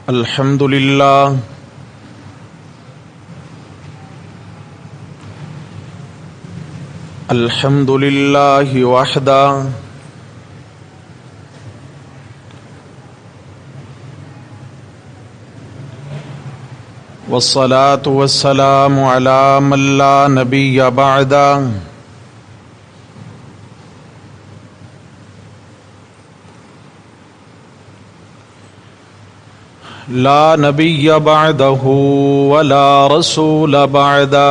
الحمد للہ الحمد للہ وحدہ والصلاة والسلام علی من لا نبی بعدہ لا نبی بعدہ ولا رسول بعدہ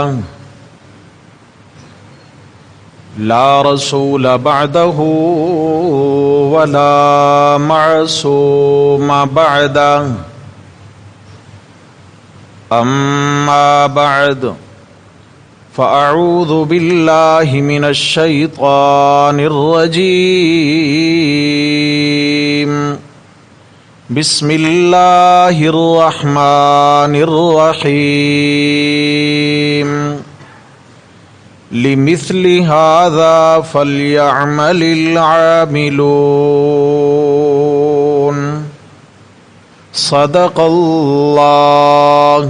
لا رسول بعدہ ولا معصوم بعدہ اما بعد فاعوذ باللہ من الشیطان الرجیم بسم اللہ الرحمن الرحیم لمثل هذا فلیعمل العاملون صدق اللہ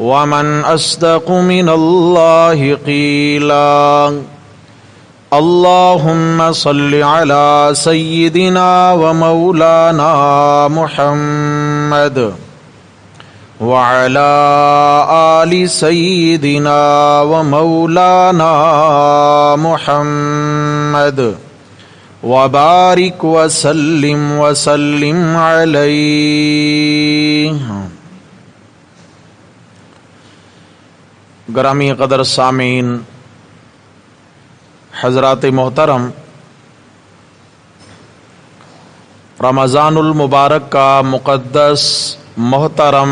ومن اصدق من اللہ قیلا اللہم صل علی سیدنا ومولانا محمد وعلی آل سیدنا ومولانا محمد وبارک وسلم علیہ۔ گرامی قدر سامعین، حضرات محترم، رمضان المبارک کا مقدس محترم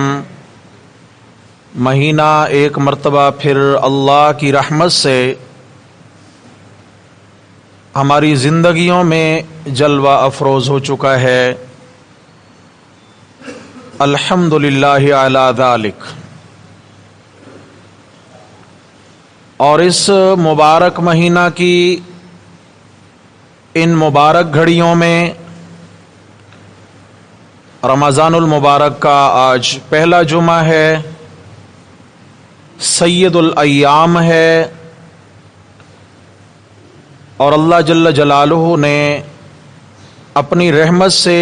مہینہ ایک مرتبہ پھر اللہ کی رحمت سے ہماری زندگیوں میں جلوہ افروز ہو چکا ہے۔ الحمدللہ علی ذالک۔ اور اس مبارک مہینہ کی ان مبارک گھڑیوں میں رمضان المبارک کا آج پہلا جمعہ ہے، سید الایام ہے، اور اللہ جل جلالہ نے اپنی رحمت سے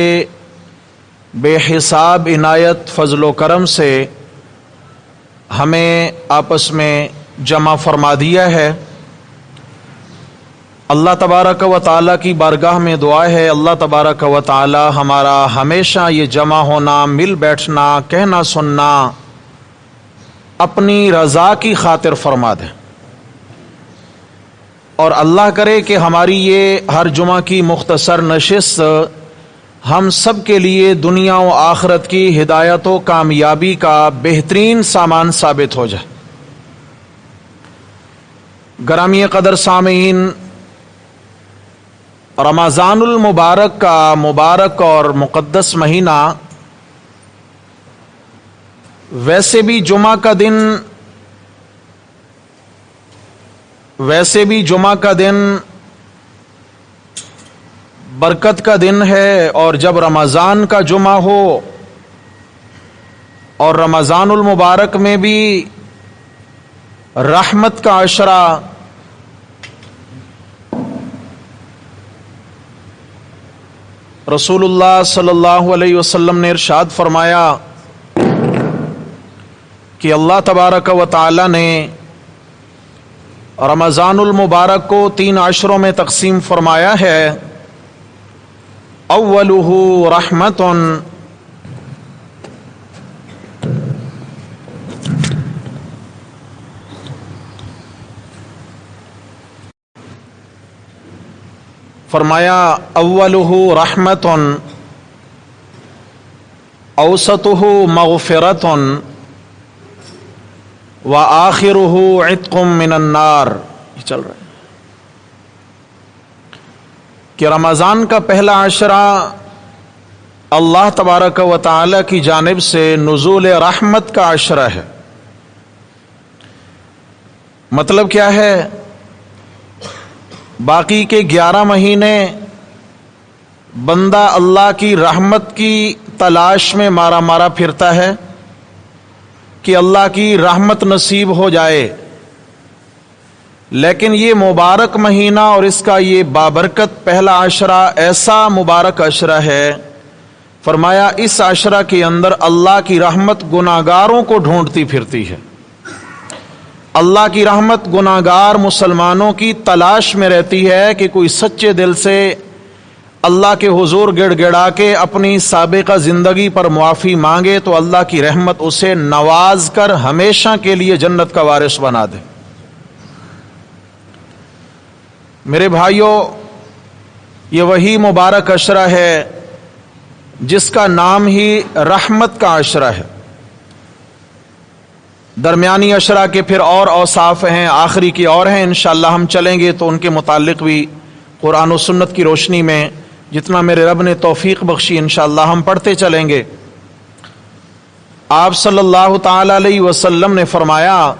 بے حساب عنایت فضل و کرم سے ہمیں آپس میں جمع فرما دیا ہے۔ اللہ تبارک و تعالیٰ کی بارگاہ میں دعا ہے، اللہ تبارک و تعالیٰ ہمارا ہمیشہ یہ جمع ہونا، مل بیٹھنا، کہنا سننا اپنی رضا کی خاطر فرما دے، اور اللہ کرے کہ ہماری یہ ہر جمعہ کی مختصر نشست ہم سب کے لیے دنیا و آخرت کی ہدایت و کامیابی کا بہترین سامان ثابت ہو جائے۔ گرامی قدر سامعین، رمضان المبارک کا مبارک اور مقدس مہینہ ویسے بھی جمعہ کا دن برکت کا دن ہے، اور جب رمضان کا جمعہ ہو اور رمضان المبارک میں بھی رحمت کا عشرہ، رسول اللہ صلی اللہ علیہ وسلم نے ارشاد فرمایا کہ اللہ تبارک و تعالی نے رمضان المبارک کو 3 عشروں میں تقسیم فرمایا ہے۔ اولہ رحمت، فرمایا اولہ رحمت، اوسطہ مغفرت، وآخرہ عتق من النار۔ یہ چل رہا ہے کہ رمضان کا پہلا عشرہ اللہ تبارک و تعالی کی جانب سے نزول رحمت کا عشرہ ہے۔ مطلب کیا ہے؟ باقی کے 11 مہینے بندہ اللہ کی رحمت کی تلاش میں مارا مارا پھرتا ہے کہ اللہ کی رحمت نصیب ہو جائے، لیکن یہ مبارک مہینہ اور اس کا یہ بابرکت پہلا عشرہ ایسا مبارک عشرہ ہے، فرمایا اس عشرہ کے اندر اللہ کی رحمت گناہگاروں کو ڈھونڈتی پھرتی ہے۔ اللہ کی رحمت گناہگار مسلمانوں کی تلاش میں رہتی ہے کہ کوئی سچے دل سے اللہ کے حضور گڑ گڑا کے اپنی سابقہ زندگی پر معافی مانگے تو اللہ کی رحمت اسے نواز کر ہمیشہ کے لیے جنت کا وارث بنا دے۔ میرے بھائیوں، یہ وہی مبارک عشرہ ہے جس کا نام ہی رحمت کا عشرہ ہے۔ درمیانی عشرہ کے پھر اور اوصاف ہیں، آخری کی اور ہیں، انشاءاللہ ہم چلیں گے تو ان کے متعلق بھی قرآن و سنت کی روشنی میں جتنا میرے رب نے توفیق بخشی انشاءاللہ ہم پڑھتے چلیں گے۔ آپ صلی اللہ تعالی علیہ وسلم نے فرمایا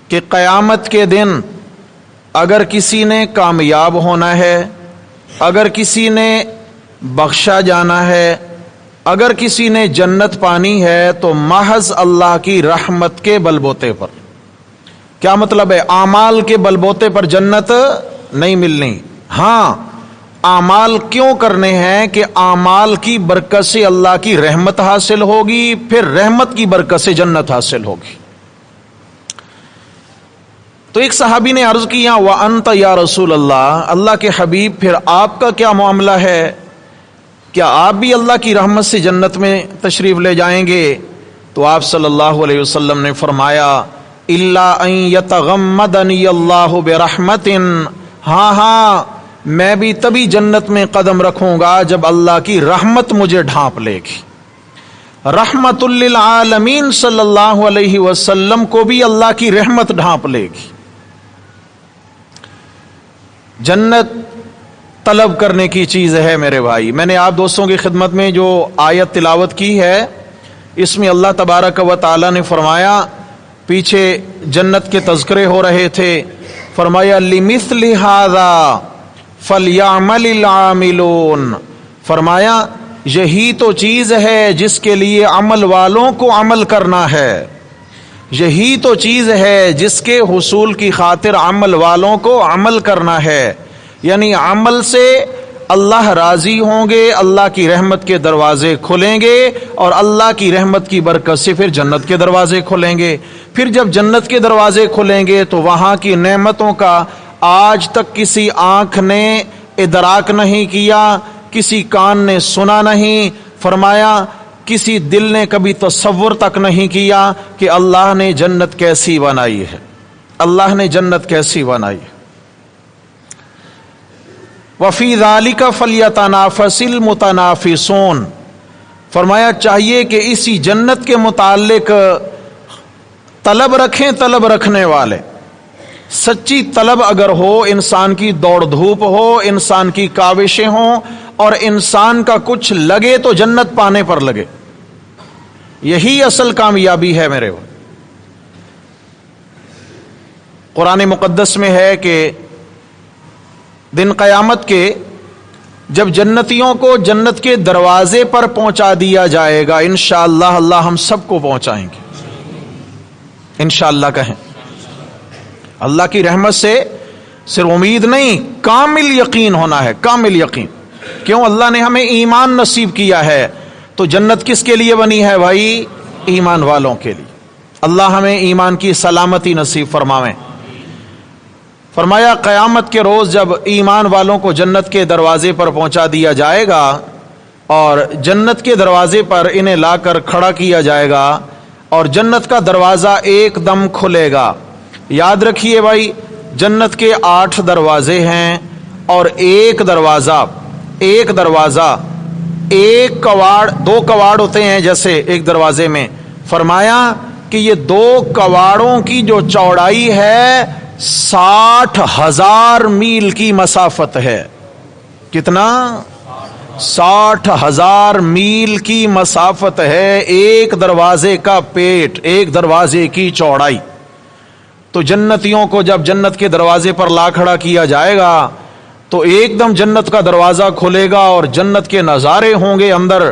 کہ قیامت کے دن اگر کسی نے کامیاب ہونا ہے، اگر کسی نے بخشا جانا ہے، اگر کسی نے جنت پانی ہے تو محض اللہ کی رحمت کے بل بوتے پر۔ کیا مطلب ہے؟ اعمال کے بل بوتے پر جنت نہیں ملنی، ہاں اعمال کیوں کرنے ہیں کہ اعمال کی برکت سے اللہ کی رحمت حاصل ہوگی، پھر رحمت کی برکت سے جنت حاصل ہوگی۔ تو ایک صحابی نے عرض کیا وَأَنْتَ یا رسول اللہ، اللہ کے حبیب پھر آپ کا کیا معاملہ ہے؟ کیا آپ بھی اللہ کی رحمت سے جنت میں تشریف لے جائیں گے؟ تو آپ صلی اللہ علیہ وسلم نے فرمایا إِلَّا أَن يَتَغَمَّدَنِيَ اللَّهُ بِرَحْمَةٍ، ہاں میں بھی تبھی جنت میں قدم رکھوں گا جب اللہ کی رحمت مجھے ڈھانپ لے گی۔ رحمت للعالمین صلی اللہ علیہ وسلم کو بھی اللہ کی رحمت ڈھانپ لے گی۔ جنت طلب کرنے کی چیز ہے میرے بھائی۔ میں نے آپ دوستوں کی خدمت میں جو آیت تلاوت کی ہے اس میں اللہ تبارک و تعالی نے فرمایا، پیچھے جنت کے تذکرے ہو رہے تھے، فرمایا لِمِثْلِ هَذَا فَلْيَعْمَلِ الْعَامِلُونَ، فرمایا یہی تو چیز ہے جس کے لیے عمل والوں کو عمل کرنا ہے، یہی تو چیز ہے جس کے حصول کی خاطر عمل والوں کو عمل کرنا ہے، یعنی عمل سے اللہ راضی ہوں گے، اللہ کی رحمت کے دروازے کھلیں گے اور اللہ کی رحمت کی برکت سے پھر جنت کے دروازے کھلیں گے۔ پھر جب جنت کے دروازے کھلیں گے تو وہاں کی نعمتوں کا آج تک کسی آنکھ نے ادراک نہیں کیا، کسی کان نے سنا نہیں، فرمایا کسی دل نے کبھی تصور تک نہیں کیا کہ اللہ نے جنت کیسی بنائی ہے، اللہ نے جنت کیسی بنائی ہے۔ وَفِي ذَلِكَ فَلْيَتَنَافَسِ الْمُتَنَافِسُونَ، فرمایا چاہیے کہ اسی جنت کے متعلق طلب رکھیں طلب رکھنے والے۔ سچی طلب اگر ہو، انسان کی دوڑ دھوپ ہو، انسان کی کاوشیں ہوں اور انسان کا کچھ لگے تو جنت پانے پر لگے، یہی اصل کامیابی ہے میرے بھائی۔ قرآن مقدس میں ہے کہ دن قیامت کے جب جنتیوں کو جنت کے دروازے پر پہنچا دیا جائے گا، انشاءاللہ اللہ ہم سب کو پہنچائیں گے، انشاءاللہ کہیں۔ اللہ کی رحمت سے صرف امید نہیں، کامل یقین ہونا ہے، کامل یقین۔ کیوں؟ اللہ نے ہمیں ایمان نصیب کیا ہے، تو جنت کس کے لیے بنی ہے بھائی؟ ایمان والوں کے لیے۔ اللہ ہمیں ایمان کی سلامتی نصیب فرمائے۔ فرمایا قیامت کے روز جب ایمان والوں کو جنت کے دروازے پر پہنچا دیا جائے گا اور جنت کے دروازے پر انہیں لا کر کھڑا کیا جائے گا اور جنت کا دروازہ ایک دم کھلے گا۔ یاد رکھیے بھائی، جنت کے 8 دروازے ہیں اور ایک دروازہ ایک کواڑ، 2 کواڑ ہوتے ہیں جیسے ایک دروازے میں، فرمایا کہ یہ 2 کواڑوں کی جو چوڑائی ہے 60,000 میل کی مسافت ہے۔ کتنا؟ 60,000 میل کی مسافت ہے ایک دروازے کا پیٹ، ایک دروازے کی چوڑائی۔ تو جنتیوں کو جب جنت کے دروازے پر لا کھڑا کیا جائے گا تو ایک دم جنت کا دروازہ کھلے گا اور جنت کے نظارے ہوں گے اندر،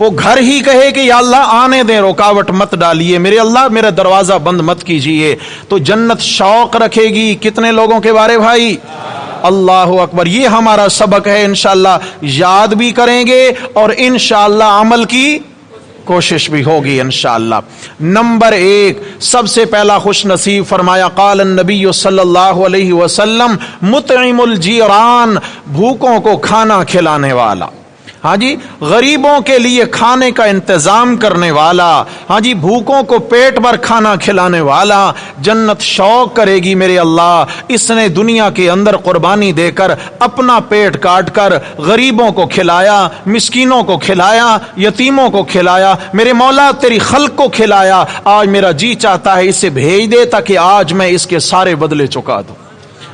وہ گھر ہی کہے کہ یا اللہ آنے دیں، رکاوٹ مت ڈالیے، میرے اللہ میرا دروازہ بند مت کیجئے، تو جنت شوق رکھے گی کتنے لوگوں کے بارے بھائی؟ اللہ اکبر۔ یہ ہمارا سبق ہے، انشاءاللہ یاد بھی کریں گے اور انشاءاللہ عمل کی کوشش بھی ہوگی انشاءاللہ۔ نمبر 1، سب سے پہلا خوش نصیب فرمایا قال النبی صلی اللہ علیہ وسلم مطعم الجیران، بھوکوں کو کھانا کھلانے والا، ہاں جی، غریبوں کے لیے کھانے کا انتظام کرنے والا، ہاں جی، بھوکوں کو پیٹ بھر کھانا کھلانے والا، جنت شوق کرے گی میرے اللہ اس نے دنیا کے اندر قربانی دے کر اپنا پیٹ کاٹ کر غریبوں کو کھلایا، مسکینوں کو کھلایا، یتیموں کو کھلایا، میرے مولا تیری خلق کو کھلایا، آج میرا جی چاہتا ہے اسے بھیج دے تاکہ آج میں اس کے سارے بدلے چکا دوں۔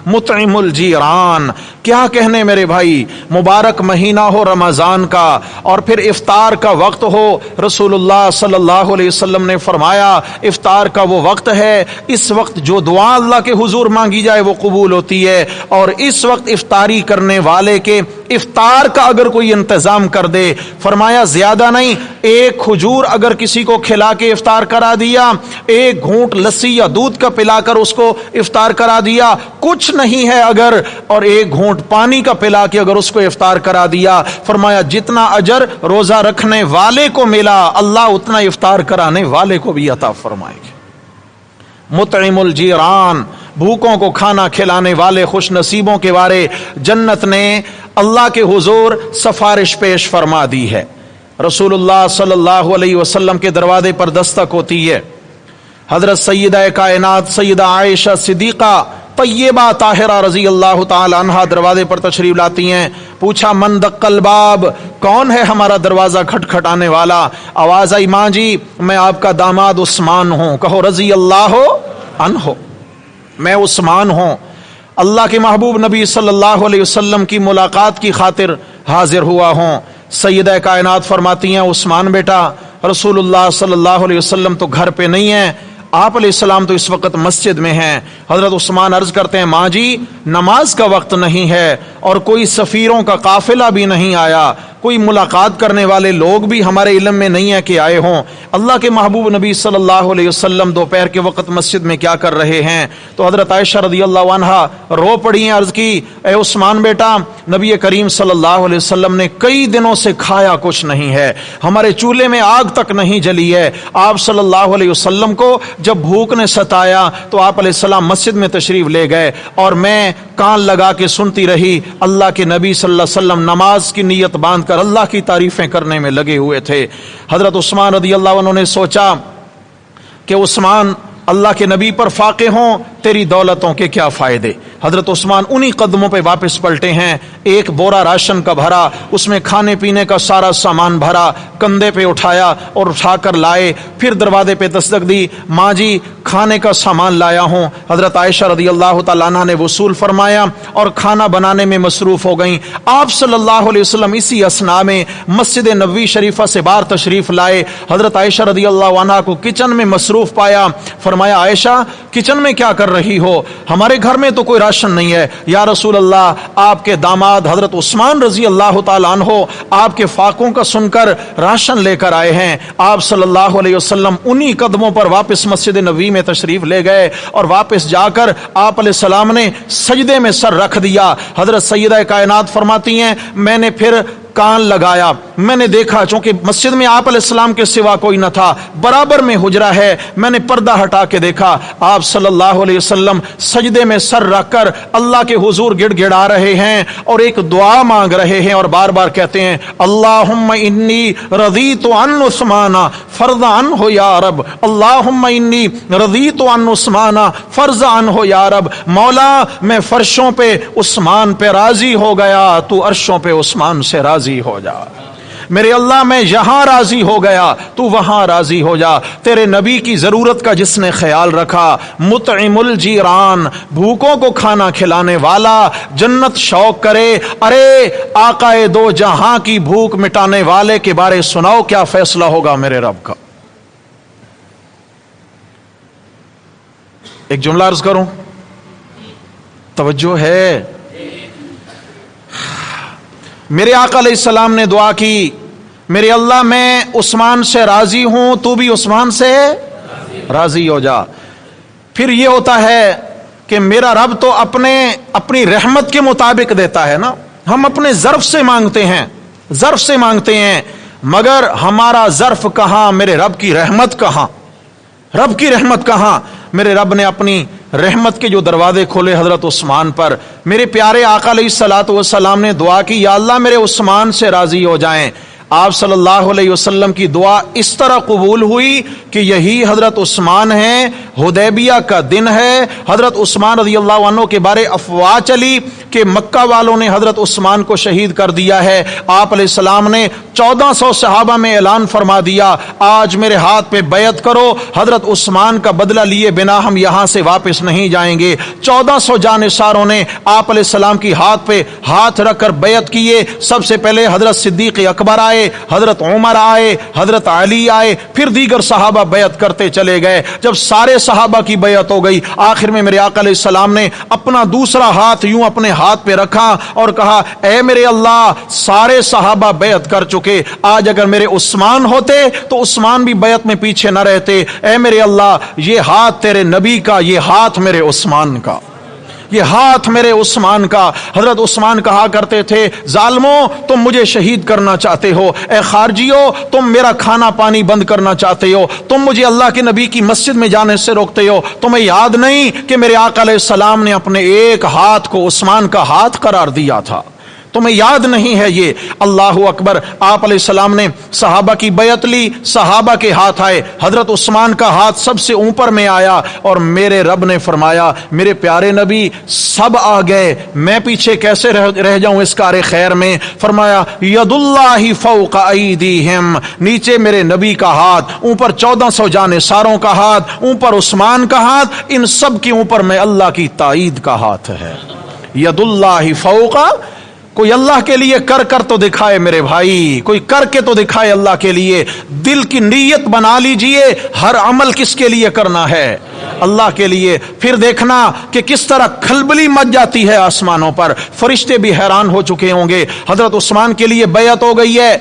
مطعم الجیران، کیا کہنے میرے بھائی، مبارک مہینہ ہو رمضان کا اور پھر افطار کا وقت ہو، رسول اللہ صلی اللہ علیہ وسلم نے فرمایا افطار کا وہ وقت ہے، اس وقت جو دعا اللہ کے حضور مانگی جائے وہ قبول ہوتی ہے، اور اس وقت افطاری کرنے والے کے افطار کا اگر کوئی انتظام کر دے، فرمایا زیادہ نہیں، ایک کھجور اگر کسی کو کھلا کے افطار کرا دیا، ایک گھونٹ لسی یا دودھ کا پلا کر اس کو افطار کرا دیا، کچھ نہیں ہے اگر، اور ایک گھونٹ پانی کا پلا کے اگر اس کو افطار کرا دیا، فرمایا جتنا اجر روزہ رکھنے والے کو ملا اللہ اتنا افطار کرانے والے کو بھی عطا فرمائے گا۔ مطعم الجیران، بھوکوں کو کھانا کھلانے والے خوش نصیبوں کے بارے جنت نے اللہ کے حضور سفارش پیش فرما دی ہے۔ رسول اللہ صلی اللہ علیہ وسلم کے دروازے پر دستک ہوتی ہے، حضرت سیدہ کائنات سیدہ عائشہ صدیقہ طیبہ طاہرہ رضی اللہ تعالی عنہا دروازے پر تشریف لاتی ہیں، پوچھا من دق الباب، کون ہے ہمارا دروازہ کھٹکھٹانے والا؟ آواز آئی ماں جی میں آپ کا داماد عثمان ہوں، کہو رضی اللہ عنہ، میں عثمان ہوں، اللہ کے محبوب نبی صلی اللہ علیہ وسلم کی ملاقات کی خاطر حاضر ہوا ہوں۔ سیدہ کائنات فرماتی ہیں عثمان بیٹا، رسول اللہ صلی اللہ علیہ وسلم تو گھر پہ نہیں ہیں، آپ علیہ السلام تو اس وقت مسجد میں ہیں۔ حضرت عثمان عرض کرتے ہیں ماں جی نماز کا وقت نہیں ہے اور کوئی سفیروں کا قافلہ بھی نہیں آیا، کوئی ملاقات کرنے والے لوگ بھی ہمارے علم میں نہیں ہے کہ آئے ہوں، اللہ کے محبوب نبی صلی اللہ علیہ وسلم دوپہر کے وقت مسجد میں کیا کر رہے ہیں؟ تو حضرت عائشہ رضی اللہ عنہا رو پڑی ہیں، عرض کی اے عثمان بیٹا نبی کریم صلی اللہ علیہ وسلم نے کئی دنوں سے کھایا کچھ نہیں ہے، ہمارے چولہے میں آگ تک نہیں جلی ہے، آپ صلی اللہ علیہ وسلم کو جب بھوک نے ستایا تو آپ علیہ السلام مسجد میں تشریف لے گئے اور میں کان لگا کے سنتی رہی، اللہ کے نبی صلی اللہ علیہ وسلم نماز کی نیت باندھ کر اللہ کی تعریفیں کرنے میں لگے ہوئے تھے۔ حضرت عثمان رضی اللہ عنہ نے سوچا کہ عثمان اللہ کے نبی پر فاقے ہوں، تیری دولتوں کے کیا فائدے۔ حضرت عثمان انہی قدموں پہ واپس پلٹے ہیں، ایک بورا راشن کا بھرا، اس میں کھانے پینے کا سارا سامان بھرا، کندھے پہ اٹھایا اور اٹھا کر لائے، پھر دروازے پہ دستک دی، ماں جی کھانے کا سامان لایا ہوں۔ حضرت عائشہ رضی اللہ تعالیٰ عنہ نے وصول فرمایا اور کھانا بنانے میں مصروف ہو گئیں۔ آپ صلی اللہ علیہ وسلم اسی اثناء میں مسجد نبوی شریفہ سے باہر تشریف لائے، حضرت عائشہ رضی اللہ عنہ کو کچن میں مصروف پایا، فرمایا عائشہ کچن میں کیا کر رہی ہو؟ ہمارے گھر میں تو کوئی راشن نہیں ہے۔ یا رسول اللہ آپ کے داماد حضرت عثمان رضی اللہ تعالیٰ عنہ آپ کے فاقوں کا سن کر راشن لے کر آئے ہیں۔ آپ صلی اللہ علیہ وسلم انہی قدموں پر واپس مسجد نبوی میں تشریف لے گئے اور واپس جا کر آپ علیہ السلام نے سجدے میں سر رکھ دیا۔ حضرت سیدہ کائنات فرماتی ہیں میں نے پھر کان لگایا، میں نے دیکھا چونکہ مسجد میں آپ علیہ السلام کے سوا کوئی نہ تھا، برابر میں حجرہ ہے، میں نے پردہ ہٹا کے دیکھا آپ صلی اللہ علیہ وسلم سجدے میں سر رکھ کر اللہ کے حضور گڑ گڑا رہے ہیں اور ایک دعا مانگ رہے ہیں اور بار بار کہتے ہیں اللہم انی رضیت عن عثمان فرض عنہ یا رب، اللہم انی رضیت عن عثمان فرض عنہ یا رب، مولا میں فرشوں پہ عثمان پہ راضی ہو گیا، تو عرشوں پہ عثمان سے راضی ہو جا، میرے اللہ میں یہاں راضی ہو گیا تو وہاں راضی ہو جا۔ تیرے نبی کی ضرورت کا جس نے خیال رکھا، مطعم الجیران، بھوکوں کو کھانا کھلانے والا، جنت شوق کرے، ارے آقائے دو جہاں کی بھوک مٹانے والے کے بارے سناؤ کیا فیصلہ ہوگا میرے رب کا۔ ایک جملہ عرض کروں، توجہ ہے؟ میرے آقا علیہ السلام نے دعا کی میرے اللہ میں عثمان سے راضی ہوں، تو بھی عثمان سے راضی ہو جا۔ پھر یہ ہوتا ہے کہ میرا رب تو اپنی رحمت کے مطابق دیتا ہے نا، ہم اپنے ظرف سے مانگتے ہیں، ظرف سے مانگتے ہیں، مگر ہمارا ظرف کہاں، میرے رب کی رحمت کہاں، رب کی رحمت کہاں۔ میرے رب نے اپنی رحمت کے جو دروازے کھولے حضرت عثمان پر، میرے پیارے آقا علیہ الصلوۃ والسلام نے دعا کی، یا اللہ میرے عثمان سے راضی ہو جائیں۔ آپ صلی اللہ علیہ وسلم کی دعا اس طرح قبول ہوئی کہ یہی حضرت عثمان ہیں، حدیبیہ کا دن ہے، حضرت عثمان رضی اللہ عنہ کے بارے افواہ چلی کہ مکہ والوں نے حضرت عثمان کو شہید کر دیا ہے۔ آپ علیہ السلام نے 1400 صحابہ میں اعلان فرما دیا، آج میرے ہاتھ پہ بیعت کرو، حضرت عثمان کا بدلہ لیے بنا ہم یہاں سے واپس نہیں جائیں گے۔ 1400 جانثاروں نے آپ علیہ السلام کی ہاتھ پہ ہاتھ رکھ کر بیعت کیے۔ سب سے پہلے حضرت صدیق اکبر آئے، حضرت عمر آئے، حضرت علی آئے، پھر دیگر صحابہ بیعت کرتے چلے گئے۔ جب سارے صحابہ کی بیعت ہو گئی، آخر میں میرے آقا علیہ السلام نے اپنا دوسرا ہاتھ یوں اپنے ہاتھ پہ رکھا اور کہا، اے میرے اللہ، سارے صحابہ بیعت کر چکے، آج اگر میرے عثمان ہوتے تو عثمان بھی بیعت میں پیچھے نہ رہتے، اے میرے اللہ یہ ہاتھ تیرے نبی کا، یہ ہاتھ میرے عثمان کا، یہ ہاتھ میرے عثمان کا۔ حضرت عثمان کہا کرتے تھے، ظالموں تم مجھے شہید کرنا چاہتے ہو، اے خارجیوں تم میرا کھانا پانی بند کرنا چاہتے ہو، تم مجھے اللہ کے نبی کی مسجد میں جانے سے روکتے ہو، تمہیں یاد نہیں کہ میرے آقا علیہ السلام نے اپنے ایک ہاتھ کو عثمان کا ہاتھ قرار دیا تھا، تمہیں یاد نہیں ہے یہ؟ اللہ اکبر۔ آپ علیہ السلام نے صحابہ کی بیعت لی، صحابہ کے ہاتھ آئے، حضرت عثمان کا ہاتھ سب سے اوپر میں آیا، اور میرے رب نے فرمایا، میرے پیارے نبی سب آ گئے، میں پیچھے کیسے رہ جاؤں اس کار خیر میں؟ فرمایا ید اللہ فوق ایدیہم، نیچے میرے نبی کا ہاتھ، اوپر 1400 جانثاروں کا ہاتھ، اوپر عثمان کا ہاتھ، ان سب کے اوپر میں اللہ کی تائید کا ہاتھ ہے۔ ید اللہ فوق، کوئی اللہ کے لیے کر تو دکھائے میرے بھائی، کوئی کر کے تو دکھائے اللہ کے لیے۔ دل کی نیت بنا لیجئے، ہر عمل کس کے لیے کرنا ہے؟ اللہ کے لیے۔ پھر دیکھنا کہ کس طرح کھلبلی مچ جاتی ہے آسمانوں پر، فرشتے بھی حیران ہو چکے ہوں گے۔ حضرت عثمان کے لیے بیعت ہو گئی ہے،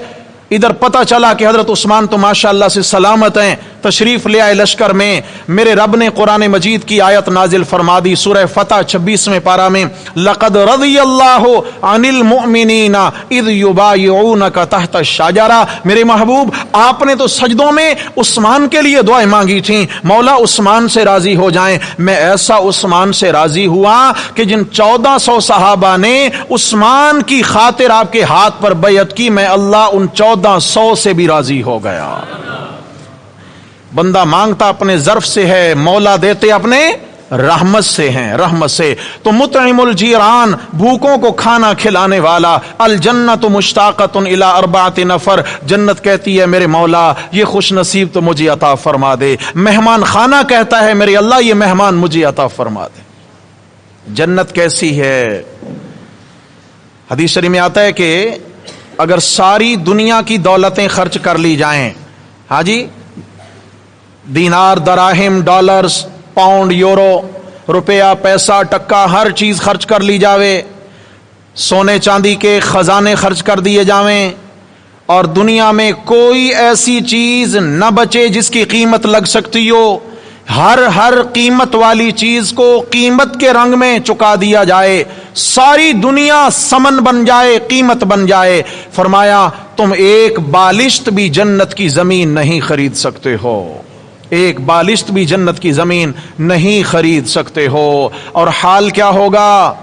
ادھر پتہ چلا کہ حضرت عثمان تو ماشاءاللہ سے سلامت ہیں، تشریف لے آئے لشکر میں۔ میرے رب نے قرآن مجید کی آیت نازل فرما دی، سورہ فتح 26ویں پارہ میں، لقد رضی اللہ عن المؤمنین اذ یبایعونک تحت الشجرہ۔ میرے محبوب آپ نے تو سجدوں میں عثمان کے لیے دعائیں مانگی تھیں، مولا عثمان سے راضی ہو جائیں۔ میں ایسا عثمان سے راضی ہوا کہ جن 1400 صحابہ نے عثمان کی خاطر آپ کے ہاتھ پر بیعت کی، میں اللہ ان 1400 سے بھی راضی ہو گیا۔ بندہ مانگتا اپنے ظرف سے ہے، مولا دیتے اپنے رحمت سے ہیں، رحمت سے۔ تو مطعم الجیران، بھوکوں کو کھانا کھلانے والا، الجنت مشتاقۃ الی 4 نفر، جنت کہتی ہے میرے مولا یہ خوش نصیب تو مجھے عطا فرما دے۔ مہمان خانہ کہتا ہے میرے اللہ یہ مہمان مجھے عطا فرما دے۔ جنت کیسی ہے؟ حدیث شریف میں آتا ہے کہ اگر ساری دنیا کی دولتیں خرچ کر لی جائیں، ہاں جی، دینار، دراہم، ڈالرز، پاؤنڈ، یورو، روپیہ، پیسہ، ٹکا، ہر چیز خرچ کر لی جاوے، سونے چاندی کے خزانے خرچ کر دیے جاویں، اور دنیا میں کوئی ایسی چیز نہ بچے جس کی قیمت لگ سکتی ہو، ہر قیمت والی چیز کو قیمت کے رنگ میں چکا دیا جائے، ساری دنیا سمن بن جائے، قیمت بن جائے، فرمایا تم ایک بالشت بھی جنت کی زمین نہیں خرید سکتے ہو، ایک بالشت بھی جنت کی زمین نہیں خرید سکتے ہو۔ اور حال کیا ہوگا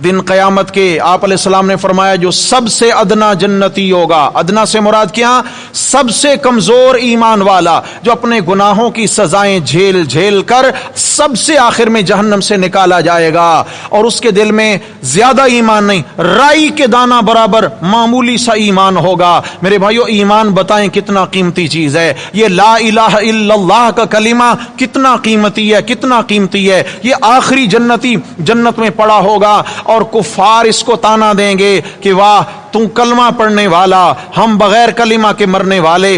دن قیامت کے؟ آپ علیہ السلام نے فرمایا جو سب سے ادنا جنتی ہوگا، ادنا سے مراد کیا؟ سب سے کمزور ایمان والا، جو اپنے گناہوں کی سزائیں جھیل جھیل کر سب سے آخر میں جہنم سے نکالا جائے گا، اور اس کے دل میں زیادہ ایمان نہیں، رائی کے دانہ برابر معمولی سا ایمان ہوگا۔ میرے بھائیو ایمان بتائیں کتنا قیمتی چیز ہے، یہ لا الہ الا اللہ کا کلمہ کتنا قیمتی ہے، کتنا قیمتی ہے۔ یہ آخری جنتی جنت میں پڑا ہوگا، اور کفار اس کو تانا دیں گے کہ واہ تم کلمہ پڑھنے والا، ہم بغیر کلمہ کے مرنے والے،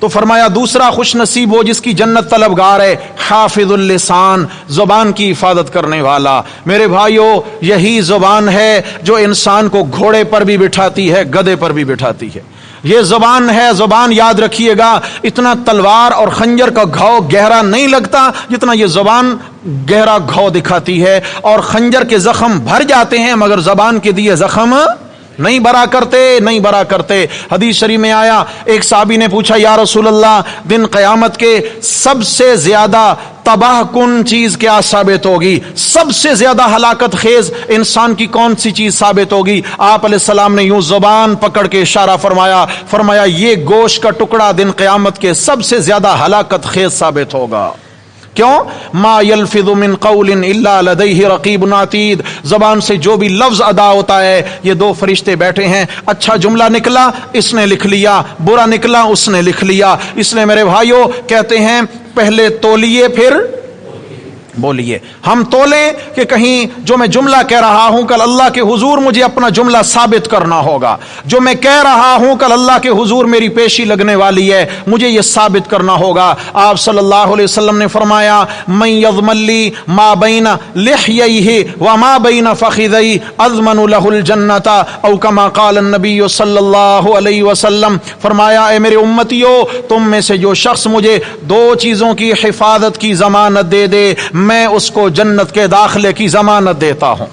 تو فرمایا دوسرا خوش نصیب وہ جس کی جنت طلبگار ہے حافظ اللسان، زبان کی حفاظت کرنے والا۔ میرے بھائیوں، یہی زبان ہے جو انسان کو گھوڑے پر بھی بٹھاتی ہے، گدھے پر بھی بٹھاتی ہے۔ یہ زبان ہے، زبان یاد رکھیے گا، اتنا تلوار اور خنجر کا گھاؤ گہرا نہیں لگتا جتنا یہ زبان گہرا گھاؤ دکھاتی ہے، اور خنجر کے زخم بھر جاتے ہیں مگر زبان کے دیے زخم نہیں بھرا کرتے۔ حدیث شریف میں آیا، ایک صحابی نے پوچھا یا رسول اللہ، دن قیامت کے سب سے زیادہ تباہ کن چیز کیا ثابت ہوگی؟ سب سے زیادہ ہلاکت خیز انسان کی کون سی چیز ثابت ہوگی؟ آپ علیہ السلام نے یوں زبان پکڑ کے اشارہ فرمایا یہ گوشت کا ٹکڑا دن قیامت کے سب سے زیادہ ہلاکت خیز ثابت ہوگا۔ کیوں؟ ما یلفظ من قول الا لدیہ رقیب عتید، زبان سے جو بھی لفظ ادا ہوتا ہے یہ دو فرشتے بیٹھے ہیں، اچھا جملہ نکلا اس نے لکھ لیا، برا نکلا اس نے لکھ لیا۔ اس لیے میرے بھائیوں کہتے ہیں پہلے تولیے پھر بولیے۔ ہم تولیں کہ کہیں جو میں جملہ کہہ رہا ہوں کل اللہ کے حضور مجھے اپنا جملہ ثابت کرنا ہوگا، جو میں کہہ رہا ہوں کل اللہ کے حضور میری پیشی لگنے والی ہے، مجھے یہ ثابت کرنا ہوگا۔ آپ صلی اللہ علیہ وسلم نے فرمایا من یضمن لی ما بین لحییہ وما بین فخذیہ اضمن لہ الجنۃ، او کما قال النبی صلی اللہ علیہ وسلم، فرمایا اے میرے امتیو، تم میں سے جو شخص مجھے دو چیزوں کی حفاظت کی ضمانت دے دے میں اس کو جنت کے داخلے کی ضمانت دیتا ہوں۔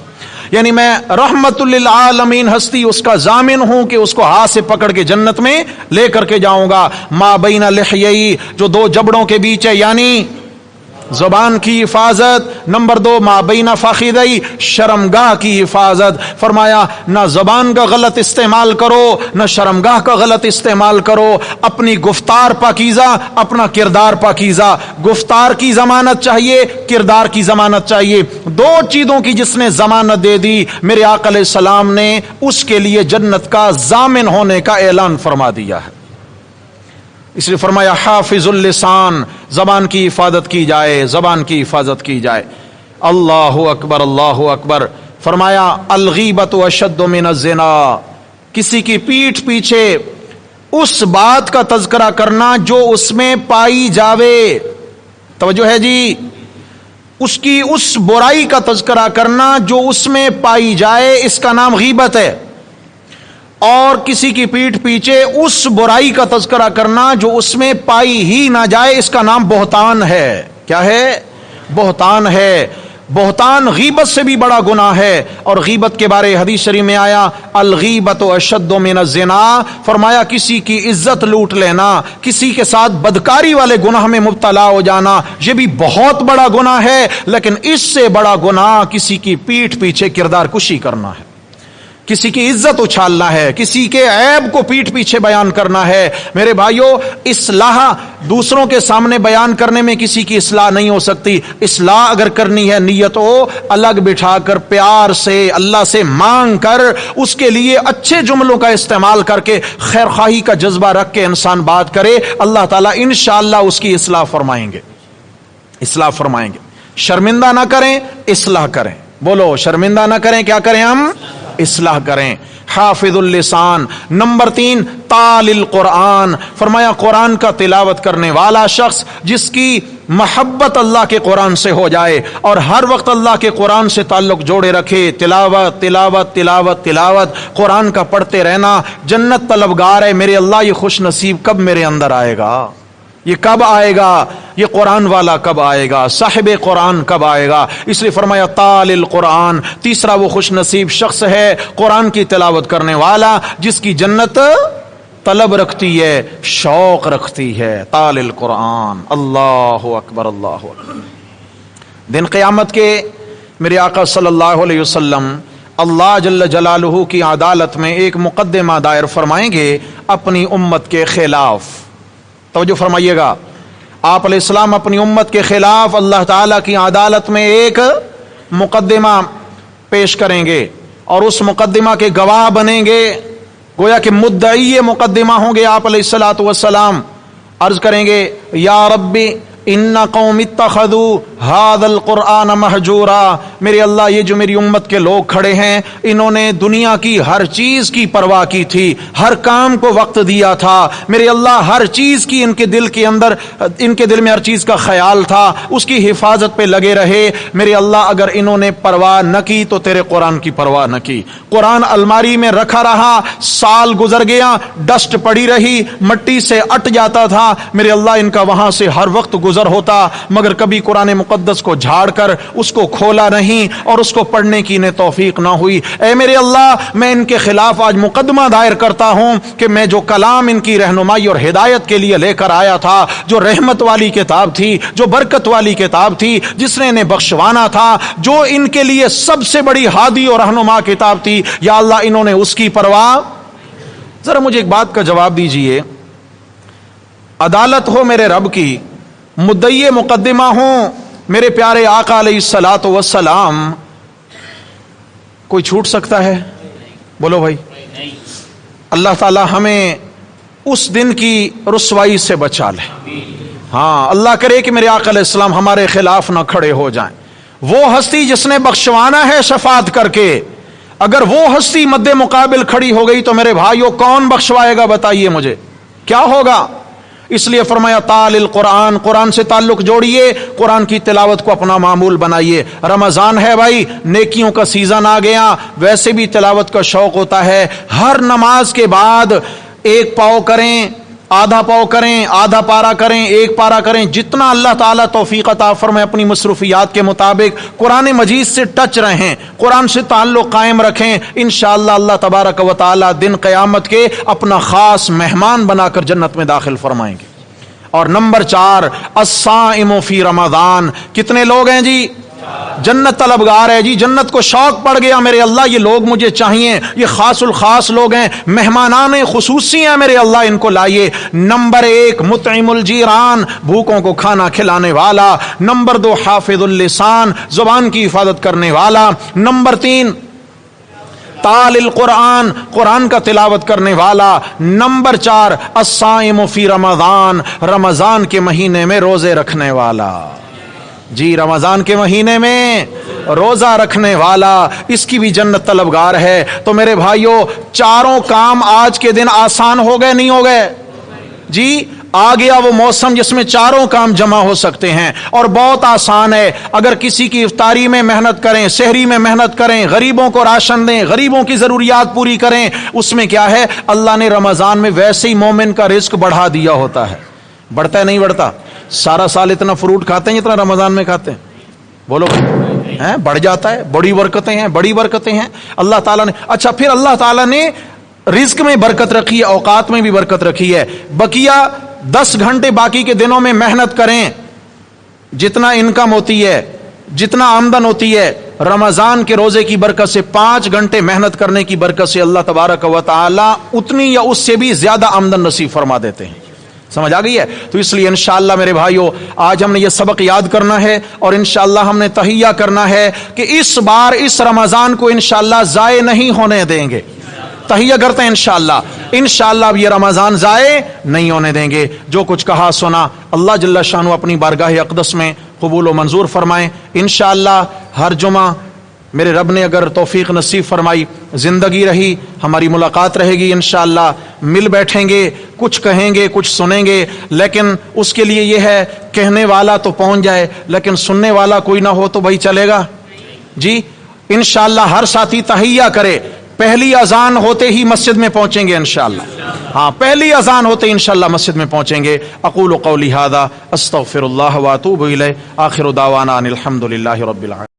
یعنی میں رحمت للعالمین ہستی اس کا ضامن ہوں کہ اس کو ہاتھ سے پکڑ کے جنت میں لے کر کے جاؤں گا۔ ما بین لحیئی، جو دو جبڑوں کے بیچ ہے یعنی زبان کی حفاظت۔ نمبر دو ما بین فخذی، شرمگاہ کی حفاظت۔ فرمایا نہ زبان کا غلط استعمال کرو نہ شرمگاہ کا غلط استعمال کرو، اپنی گفتار پاکیزہ، اپنا کردار پاکیزہ۔ گفتار کی ضمانت چاہیے، کردار کی ضمانت چاہیے، دو چیزوں کی جس نے ضمانت دے دی میرے آقا علیہ السلام نے اس کے لیے جنت کا ضامن ہونے کا اعلان فرما دیا ہے۔ اس لیے فرمایا حافظ اللسان، زبان کی حفاظت کی جائے، زبان کی حفاظت کی جائے۔ اللہ اکبر، اللہ اکبر۔ فرمایا الغیبۃ اشد من الزنا، کسی کی پیٹھ پیچھے اس بات کا تذکرہ کرنا جو اس میں پائی جاوے، توجہ ہے جی، اس کی اس برائی کا تذکرہ کرنا جو اس میں پائی جائے، اس کا نام غیبت ہے۔ اور کسی کی پیٹھ پیچھے اس برائی کا تذکرہ کرنا جو اس میں پائی ہی نہ جائے، اس کا نام بہتان ہے۔ کیا ہے؟ بہتان ہے۔ بہتان غیبت سے بھی بڑا گناہ ہے، اور غیبت کے بارے حدیث شریف میں آیا الغیبۃ اشد من الزنا، فرمایا کسی کی عزت لوٹ لینا، کسی کے ساتھ بدکاری والے گناہ میں مبتلا ہو جانا، یہ بھی بہت بڑا گناہ ہے، لیکن اس سے بڑا گناہ کسی کی پیٹھ پیچھے کردار کشی کرنا ہے، کسی کی عزت اچھالنا ہے، کسی کے عیب کو پیٹھ پیچھے بیان کرنا ہے۔ میرے بھائیوں، اصلاح دوسروں کے سامنے بیان کرنے میں کسی کی اصلاح نہیں ہو سکتی۔ اصلاح اگر کرنی ہے نیت ہو الگ بٹھا کر پیار سے اللہ سے مانگ کر اس کے لیے اچھے جملوں کا استعمال کر کے خیر خواہی کا جذبہ رکھ کے انسان بات کرے، اللہ تعالیٰ انشاءاللہ اس کی اصلاح فرمائیں گے، اصلاح فرمائیں گے۔ شرمندہ نہ کریں، اصلاح کریں۔ بولو شرمندہ نہ کریں، کیا کریں ہم؟ اصلاح کریں۔ حافظ اللسان۔ نمبر 3 تال القرآن، فرمایا قرآن کا تلاوت کرنے والا شخص جس کی محبت اللہ کے قرآن سے ہو جائے اور ہر وقت اللہ کے قرآن سے تعلق جوڑے رکھے، تلاوت تلاوت تلاوت تلاوت، قرآن کا پڑھتے رہنا، جنت طلبگار ہے۔ میرے اللہ یہ خوش نصیب کب میرے اندر آئے گا؟ یہ کب آئے گا؟ یہ قرآن والا کب آئے گا؟ صاحب قرآن کب آئے گا؟ اس لیے فرمایا تال القرآن۔ تیسرا وہ خوش نصیب شخص ہے قرآن کی تلاوت کرنے والا جس کی جنت طلب رکھتی ہے، شوق رکھتی ہے۔ تال القرآن۔ اللہ اکبر، اللہ اکبر۔ دن قیامت کے میرے آقا صلی اللہ علیہ وسلم اللہ جل جلالہ کی عدالت میں ایک مقدمہ دائر فرمائیں گے اپنی امت کے خلاف۔ توجہ فرمائیے گا، آپ علیہ السلام اپنی امت کے خلاف اللہ تعالیٰ کی عدالت میں ایک مقدمہ پیش کریں گے، اور اس مقدمہ کے گواہ بنیں گے، گویا کہ مدعی مقدمہ ہوں گے۔ آپ علیہ الصلوۃ والسلام عرض کریں گے یا ربی ان قوم اتخذوا هذا القرآن مہجورا، میرے اللہ یہ جو میری امت کے لوگ کھڑے ہیں انہوں نے دنیا کی ہر چیز کی پرواہ کی تھی، ہر کام کو وقت دیا تھا میرے اللہ، ہر چیز کی ان کے دل کے اندر، ان کے دل میں ہر چیز کا خیال تھا، اس کی حفاظت پہ لگے رہے میرے اللہ۔ اگر انہوں نے پرواہ نہ کی تو تیرے قرآن کی پرواہ نہ کی، قرآن الماری میں رکھا رہا، سال گزر گیا، ڈسٹ پڑی رہی، مٹی سے اٹ جاتا تھا میرے اللہ، ان کا وہاں سے ہر وقت گزر ہوتا، مگر کبھی قرآن مقدس کو جھاڑ کر اس کو کھولا نہیں اور اس کو پڑھنے کی انہیں توفیق نہ ہوئی۔ اے میرے اللہ، میں ان کے خلاف آج مقدمہ دائر کرتا ہوں کہ میں جو کلام ان کی رہنمائی اور ہدایت کے لیے لے کر آیا تھا، جو رحمت والی کتاب تھی، جو برکت والی کتاب تھی، جس نے انہیں بخشوانا تھا، جو ان کے لیے سب سے بڑی ہادی اور رہنما کتاب تھی، یا اللہ انہوں نے اس کی پرواہ۔ ذرا مجھے ایک بات کا جواب دیجئے، عدالت ہو میرے رب کی، مدعی مقدمہ ہوں میرے پیارے آقا علیہ الصلاۃ والسلام، کوئی چھوٹ سکتا ہے؟ بولو بھائی۔ اللہ تعالی ہمیں اس دن کی رسوائی سے بچا لے۔ ہاں، اللہ کرے کہ میرے آقا علیہ السلام ہمارے خلاف نہ کھڑے ہو جائیں۔ وہ ہستی جس نے بخشوانا ہے شفاعت کر کے، اگر وہ ہستی مد مقابل کھڑی ہو گئی تو میرے بھائیوں کون بخشوائے گا؟ بتائیے مجھے کیا ہوگا؟ اس لیے فرمایا تال القرآن، قرآن سے تعلق جوڑیے، قرآن کی تلاوت کو اپنا معمول بنائیے۔ رمضان ہے بھائی، نیکیوں کا سیزن آ گیا، ویسے بھی تلاوت کا شوق ہوتا ہے، ہر نماز کے بعد ایک پاؤ کریں، آدھا پاؤ کریں، آدھا پارا کریں، ایک پارا کریں، جتنا اللہ تعالیٰ توفیق عطا فرمائے اپنی مصروفیات کے مطابق قرآن مجید سے ٹچ رہیں، قرآن سے تعلق قائم رکھیں، انشاءاللہ اللہ تبارک و تعالیٰ دن قیامت کے اپنا خاص مہمان بنا کر جنت میں داخل فرمائیں گے۔ اور نمبر 4، الصائم فی رمضان، کتنے لوگ ہیں جی؟ جنت طلبگار ہے جی، جنت کو شوق پڑ گیا میرے اللہ یہ لوگ مجھے چاہیے، یہ خاص الخاص لوگ ہیں، مہمانان خصوصی ہیں میرے اللہ، ان کو لائیے۔ نمبر 1 مطعم الجیران، بھوکوں کو کھانا کھلانے والا۔ نمبر 2 حافظ اللسان، زبان کی حفاظت کرنے والا۔ نمبر 3 تال القرآن، قرآن کا تلاوت کرنے والا۔ نمبر 4 الصائم فی رمضان، رمضان کے مہینے میں روزے رکھنے والا۔ جی، رمضان کے مہینے میں روزہ رکھنے والا، اس کی بھی جنت طلبگار ہے۔ تو میرے بھائیوں، چاروں کام آج کے دن آسان ہو گئے نہیں ہو گئے؟ جی، آ گیا وہ موسم جس میں چاروں کام جمع ہو سکتے ہیں، اور بہت آسان ہے۔ اگر کسی کی افطاری میں محنت کریں، سحری میں محنت کریں، غریبوں کو راشن دیں، غریبوں کی ضروریات پوری کریں، اس میں کیا ہے؟ اللہ نے رمضان میں ویسے ہی مومن کا رزق بڑھا دیا ہوتا ہے۔ بڑھتا ہے نہیں بڑھتا؟ سارا سال اتنا فروٹ کھاتے ہیں جتنا رمضان میں کھاتے ہیں؟ بولو ہیں، بڑھ جاتا ہے، بڑی برکتیں ہیں، بڑی برکتیں ہیں اللہ تعالیٰ نے۔ اچھا، پھر اللہ تعالیٰ نے رزق میں برکت رکھی ہے، اوقات میں بھی برکت رکھی ہے۔ بقیہ 10 گھنٹے باقی کے دنوں میں محنت کریں، جتنا انکم ہوتی ہے، جتنا آمدن ہوتی ہے، رمضان کے روزے کی برکت سے 5 گھنٹے محنت کرنے کی برکت سے اللہ تبارک و تعالی اتنی یا اس سے بھی زیادہ آمدن نصیب فرما دیتے ہیں۔ سمجھ آ گئی ہے؟ تو اس لیے انشاءاللہ میرے بھائیوں، آج ہم نے یہ سبق یاد کرنا ہے، اور انشاءاللہ ہم نے تہیہ کرنا ہے کہ اس بار اس رمضان کو انشاءاللہ ضائع نہیں ہونے دیں گے۔ تہیہ کرتے ہیں انشاءاللہ اب یہ رمضان ضائع نہیں ہونے دیں گے۔ جو کچھ کہا سنا اللہ جل شانہ اپنی بارگاہ اقدس میں قبول و منظور فرمائیں۔ انشاءاللہ ہر جمعہ میرے رب نے اگر توفیق نصیب فرمائی، زندگی رہی، ہماری ملاقات رہے گی، انشاءاللہ مل بیٹھیں گے، کچھ کہیں گے، کچھ سنیں گے، لیکن اس کے لیے یہ ہے کہنے والا تو پہنچ جائے، لیکن سننے والا کوئی نہ ہو تو بھائی چلے گا؟ جی، انشاءاللہ ہر ساتھی تہیہ کرے، پہلی اذان ہوتے ہی مسجد میں پہنچیں گے انشاءاللہ۔ ہاں، پہلی اذان ہوتے ہی انشاءاللہ مسجد میں پہنچیں گے۔ اقول قولی ھذا استغفر اللہ واتوب الیہ، آخر دعوانا ان الحمد للہ رب العالمین۔